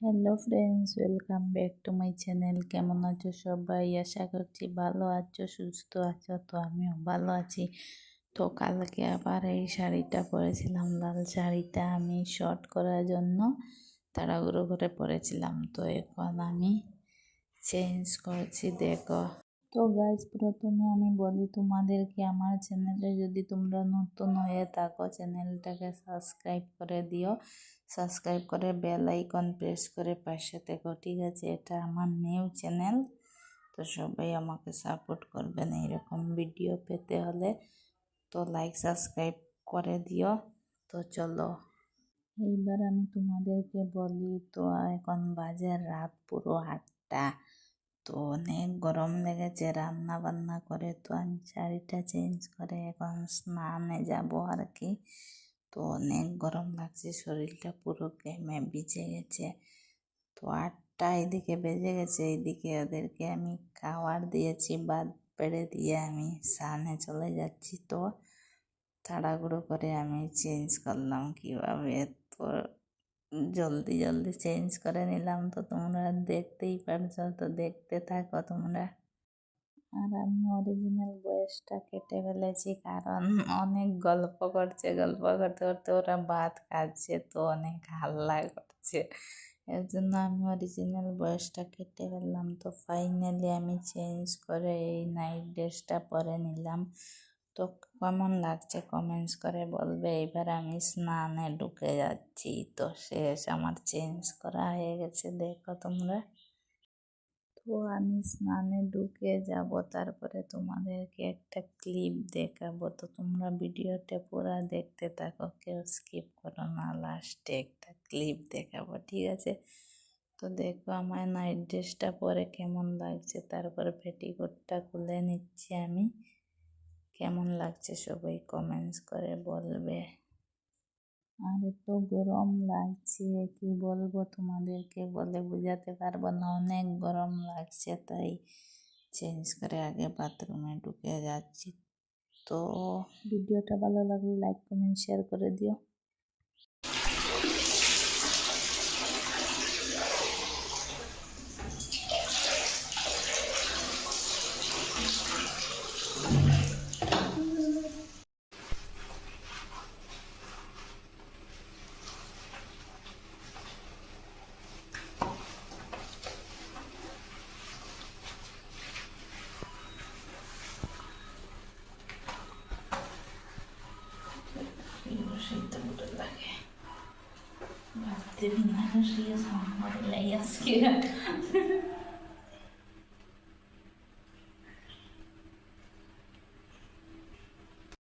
Hello friends, welcome back to my channel. কেমন আছো সবাই? আশা করছি ভালো আছো, সুস্থ আছো। তো আমিও ভালো আছি। তো কালকে আবার এই শাড়িটা পরেছিলাম, লাল শাড়িটা আমি শর্ট করার জন্য তাড়াহুড়ো করে পরেছিলাম। তো এখন আমি চেঞ্জ করছি, দেখো। তো গাইজ, প্রথমে আমি বলি তোমাদেরকে, আমার চ্যানেলে যদি তোমরা নতুন হয়ে থাকো, চ্যানেলটাকে সাবস্ক্রাইব করে দিও। সাবস্ক্রাইব করে বেল আইকন প্রেস করে পাশে থেকো, ঠিক আছে? এটা আমার নিউ চ্যানেল, তো সবাই আমাকে সাপোর্ট করবেন এইরকম ভিডিও পেতে হলে। তো লাইক সাবস্ক্রাইব করে দিও। তো চলো, এইবার আমি তোমাদেরকে বলি। তো এখন বাজে রাত পুরো 8টা। তো অনেক গরম লেগেছে রান্না বান্না করে, তো আমি শাড়িটা চেঞ্জ করে এখন স্নানে যাব আর কি। তো অনেক গরম লাগছে, শরীরটা পুরো ঘেমে ভিজে গেছে। তো 8টা এদিকে বেজে গেছে, এইদিকে ওদেরকে আমি খাবার দিয়েছি, ভাত বেড়ে দিয়ে আমি স্নানে চলে যাচ্ছি। তো তাড়াহুড়ো করে আমি চেঞ্জ করলাম কিভাবে, তো জলদি জলদি চেঞ্জ করে নিলাম। তো তোমরা দেখতেই পারছো, তো দেখতে থাকো তোমরা। আর আমি অরিজিনাল বয়সটা কেটে ফেলেছি, কারণ অনেক গল্প করছে, গল্প করতে করতে ওরা ভাত খাচ্ছে, তো অনেক হাল্লা করছে। এর জন্য আমি অরিজিনাল বয়সটা কেটে ফেললাম। তো ফাইনালি আমি চেঞ্জ করে এই নাইট ড্রেসটা পরে নিলাম। তো কেমন লাগছে কমেন্টস করে বলবে। এবার আমি স্নানে ঢুকে যাচ্ছি। তো শেষ, আমার চেঞ্জ করা হয়ে গেছে, দেখো তোমরা। তো আমি স্নানে ঢুকে যাব, তারপরে তোমাদেরকে একটা ক্লিপ দেখাবো। তো তোমরা ভিডিওটা পুরো দেখতে থাকো, কেউ স্কিপ করো না। লাস্টে একটা ক্লিপ দেখাবো, ঠিক আছে? তো দেখো আমার নাইট ড্রেসটা পরে কেমন লাগছে, তারপরে পেটিকোটটা খুলে নিচ্ছি আমি। কেমন লাগছে সবাই কমেন্টস করে বলবে। আর এত গরম লাগছে, কি বলবো তোমাদেরকে, বলে বোঝাতে পারবো না। অনেক গরম লাগছে, তাই চেঞ্জ করে আগে বাথরুমে ঢুকে যাচ্ছি। তো ভিডিওটা ভালো লাগলে লাইক কমেন্ট শেয়ার করে দিও। লাগে ভাবতে বিনা রসিয়ে সম্ভব আজকে